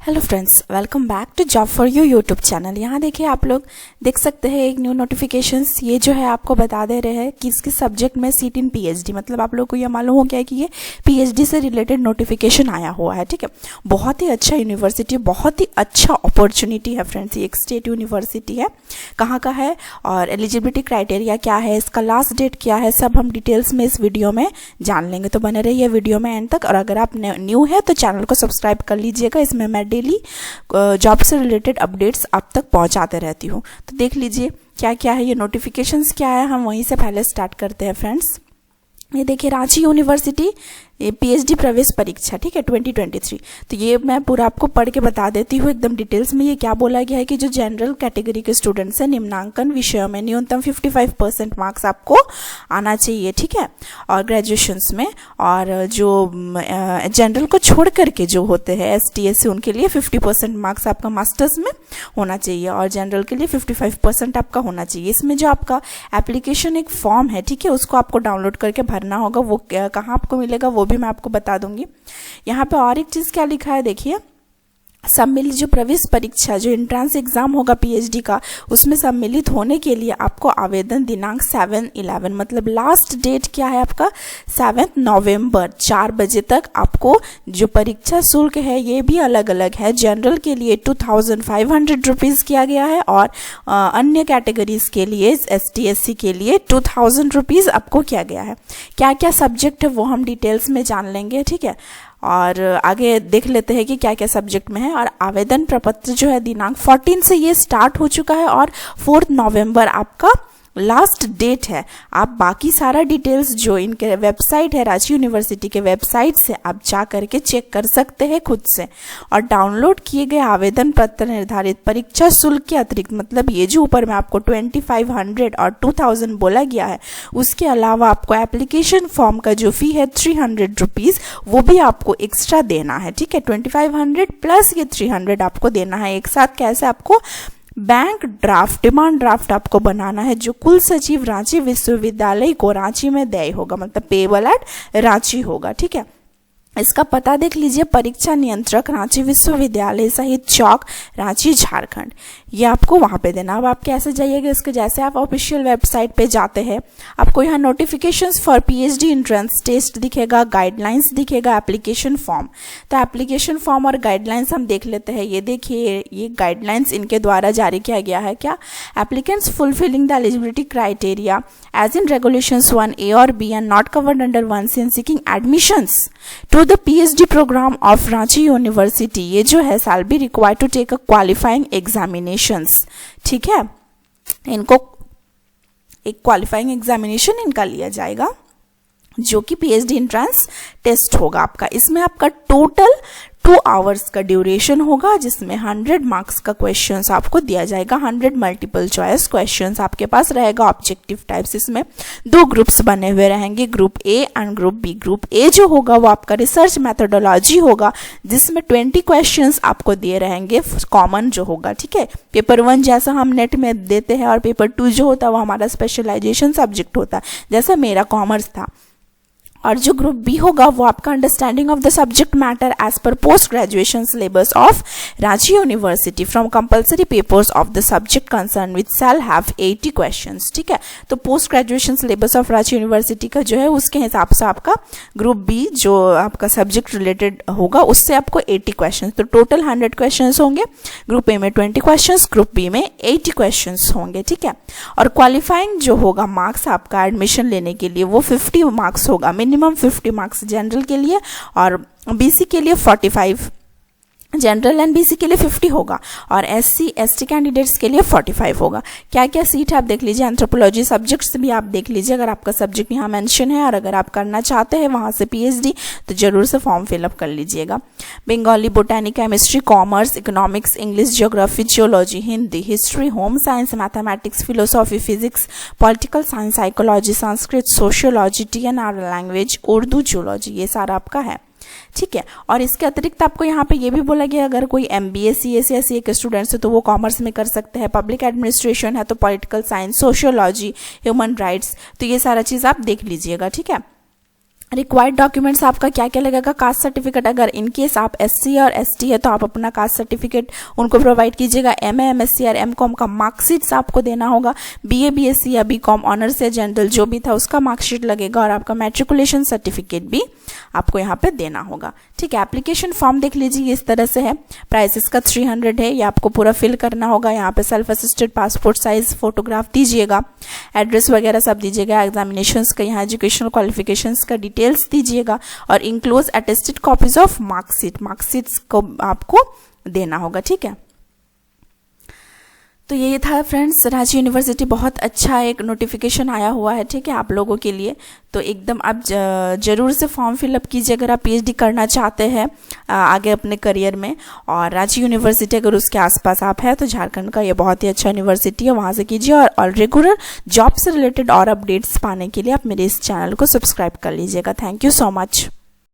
Hello friends, welcome back to job for you YouTube channel. यहाँ देखिए, आप लोग देख सकते हैं एक न्यू नोटिफिकेशंस। ये जो है आपको बता दे रहे हैं कि किस किस सब्जेक्ट में सीट इन पीएचडी, मतलब आप लोग को ये मालूम हो गया है कि ये पीएचडी से रिलेटेड नोटिफिकेशन आया हुआ है। ठीक है, बहुत ही अच्छा यूनिवर्सिटी, बहुत ही अच्छा अपॉर्चुनिटी है फ्रेंड्स। ये एक स्टेट यूनिवर्सिटी है, कहाँ का है और एलिजिबिलिटी क्राइटेरिया क्या है, इसका लास्ट डेट क्या है, सब हम डिटेल्स में इस वीडियो में जान लेंगे। तो बने रहिए वीडियो में एंड तक। और अगर आप न्यू है तो चैनल को सब्सक्राइब कर लीजिएगा। इसमें मैं डेली जॉब से रिलेटेड अपडेट्स आप तक पहुंचाते रहती हूँ। तो देख लीजिए क्या क्या है, ये नोटिफिकेशंस क्या है, हम वहीं से पहले स्टार्ट करते हैं फ्रेंड्स। ये देखिए, रांची यूनिवर्सिटी ये पीएचडी प्रवेश परीक्षा, ठीक है, 2023। तो ये मैं पूरा आपको पढ़ के बता देती हूँ एकदम डिटेल्स में। ये क्या बोला गया है कि जो जनरल कैटेगरी के स्टूडेंट्स हैं, निम्नांकन विषयों में न्यूनतम 55% मार्क्स आपको आना चाहिए, ठीक है, और ग्रेजुएशंस में। और जो जनरल को छोड़ करके जो होते हैं ST/SC, उनके लिए 50% मार्क्स आपका मास्टर्स में होना चाहिए और जनरल के लिए 55% आपका होना चाहिए। इसमें जो आपका एप्लीकेशन एक फॉर्म है, ठीक है, उसको आपको डाउनलोड करके भरना होगा। वो कहाँ आपको मिलेगा वो भी मैं आपको बता दूंगी। यहाँ पे और एक चीज क्या लिखा है, देखिए, सम्मिलित जो प्रवेश परीक्षा, जो एंट्रेंस एग्जाम होगा पीएचडी का, उसमें सम्मिलित होने के लिए आपको आवेदन दिनांक 7/11, मतलब लास्ट डेट क्या है आपका 7 नवंबर 4 बजे तक आपको जो परीक्षा शुल्क है ये भी अलग अलग है। जनरल के लिए 2500 रुपीज़ किया गया है और अन्य कैटेगरीज के लिए ST/SC के लिए 2000 रुपीज़ आपको किया गया है। क्या क्या सब्जेक्ट है वो हम डिटेल्स में जान लेंगे, ठीक है, और आगे देख लेते हैं कि क्या क्या सब्जेक्ट में है। और आवेदन प्रपत्र जो है दिनांक 14 से ये स्टार्ट हो चुका है और 4 नवंबर आपका लास्ट डेट है। आप बाकी सारा डिटेल्स जो इनके वेबसाइट है, रांची यूनिवर्सिटी के वेबसाइट से आप जा करके चेक कर सकते हैं खुद से। और डाउनलोड किए गए आवेदन पत्र निर्धारित परीक्षा शुल्क के अतिरिक्त, मतलब ये जो ऊपर में आपको 2500 और 2000 बोला गया है, उसके अलावा आपको एप्लीकेशन फॉर्म का जो फी है 300 रुपीज़, वो भी आपको एक्स्ट्रा देना है, ठीक है। 2500 प्लस ये 300 आपको देना है एक साथ। कैसे? आपको बैंक ड्राफ्ट, डिमांड ड्राफ्ट आपको बनाना है, जो कुल सचिव रांची विश्वविद्यालय को रांची में देय होगा, मतलब पेबल एट रांची होगा, ठीक है। इसका पता देख लीजिए, परीक्षा नियंत्रक रांची विश्वविद्यालय सहित चौक, रांची, झारखंड। ये आपको वहां पे देना। अब आप कैसे जाइएगा इसके, जैसे आप ऑफिशियल वेबसाइट पे जाते हैं, आपको यहाँ notifications for PhD entrance test दिखेगा, गाइडलाइंस दिखेगा, एप्लीकेशन फॉर्म। तो एप्लीकेशन फॉर्म और गाइडलाइंस हम देख लेते हैं। ये देखिए, ये गाइडलाइंस इनके द्वारा जारी किया गया है। क्या? Applicants fulfilling the eligibility criteria as in regulations 1A और B and not covered under 1C and seeking admissions to the PhD program of Ranchi university, ये जो है shall be required to take a qualifying examinations, ठीक है। इनको एक qualifying examination इनका लिया जाएगा, जो कि PhD एंट्रेंस टेस्ट होगा आपका। इसमें आपका टोटल 2 आवर्स का ड्यूरेशन होगा, जिसमें 100 मार्क्स का क्वेश्चंस आपको दिया जाएगा। 100 मल्टीपल चॉइस क्वेश्चंस आपके पास रहेगा, ऑब्जेक्टिव टाइप्स। इसमें 2 ग्रुप्स बने हुए रहेंगे, group A and group B। Group A जो होगा वो आपका रिसर्च मेथोडोलॉजी होगा, जिसमें 20 क्वेश्चंस आपको दिए रहेंगे, कॉमन जो होगा, ठीक है। पेपर 1 जैसा हम नेट में देते हैं और पेपर 2 जो होता है वो हमारा स्पेशलाइजेशन सब्जेक्ट होता है, जैसा मेरा कॉमर्स था। और जो ग्रुप बी होगा वो आपका understanding of the subject matter as per post graduation syllabus of Ranchi university from compulsory papers of the subject concern which shall have 80 questions, ठीक है। तो post graduation syllabus of Ranchi university का जो है उसके हिसाब से आपका ग्रुप बी जो आपका सब्जेक्ट रिलेटेड होगा उससे आपको 80 क्वेश्चन, तो टोटल 100 क्वेश्चन होंगे। ग्रुप ए में 20 क्वेश्चन, ग्रुप बी में 80 क्वेश्चन होंगे, ठीक है। और क्वालिफाइंग जो होगा मार्क्स आपका एडमिशन लेने के लिए वो 50 मार्क्स होगा, मिनिमम 50 मार्क्स जनरल के लिए और BC के लिए 45, जनरल एंड BC के लिए 50 होगा और SC/ST कैंडिडेट्स के लिए 45 होगा। क्या क्या सीट है आप देख लीजिए। एंथ्रोपोलॉजी सब्जेक्ट्स भी आप देख लीजिए, अगर आपका सब्जेक्ट यहाँ मेंशन है और अगर आप करना चाहते हैं वहाँ से PhD तो जरूर से फॉर्म फिलअप कर लीजिएगा। Bengali, botany, chemistry, commerce, economics, English, geography, geology, Hindi, history, home science, mathematics, philosophy, physics, political science, psychology, Sanskrit, sociology, TNR language, Urdu, geology, ये सारा आपका है, ठीक है। और इसके अतिरिक्त आपको यहाँ पे ये भी बोला गया, अगर कोई MBA, CA, CSE के स्टूडेंट्स है तो वो कॉमर्स में कर सकते हैं। पब्लिक एडमिनिस्ट्रेशन है तो political science, sociology, human rights, तो ये सारा चीज़ आप देख लीजिएगा, ठीक है। रिक्वायर्ड डॉक्यूमेंट्स आपका क्या क्या लगेगा, कास्ट सर्टिफिकेट, अगर इनकेस आप एससी और एसटी है तो आप अपना कास्ट सर्टिफिकेट उनको प्रोवाइड कीजिएगा। एमए, एमएससी और एमकॉम का मार्कशीट्स आपको देना होगा। बीए, बीएससी या बीकॉम ऑनर्स या जनरल जो भी था उसका मार्कशीट लगेगा, और आपका मैट्रिकुलेशन सर्टिफिकेट भी आपको यहाँ पे देना होगा। ठीक है, एप्लीकेशन फॉर्म देख लीजिए इस तरह से है। प्राइस इसका 300 है, ये आपको पूरा फिल करना होगा। यहाँ पे self assisted passport size photograph दीजिएगा, एड्रेस वगैरह सब दीजिएगा, एग्जामिनेशंस का यहाँ एजुकेशनल क्वालिफिकेशंस का डिटेल्स दीजिएगा, और enclose attested copies of marksheets को आपको देना होगा। ठीक है, तो ये था फ्रेंड्स, रांची यूनिवर्सिटी बहुत अच्छा एक नोटिफिकेशन आया हुआ है। ठीक है, आप लोगों के लिए तो एकदम आप जरूर से फॉर्म फिलअप कीजिए अगर आप पीएचडी करना चाहते हैं आगे अपने करियर में। और रांची यूनिवर्सिटी अगर उसके आसपास आप हैं तो झारखंड का ये बहुत ही अच्छा यूनिवर्सिटी है, वहाँ से कीजिए। और रेगुलर जॉब से रिलेटेड और अपडेट्स पाने के लिए आप मेरे इस चैनल को सब्सक्राइब कर लीजिएगा। Thank you so much.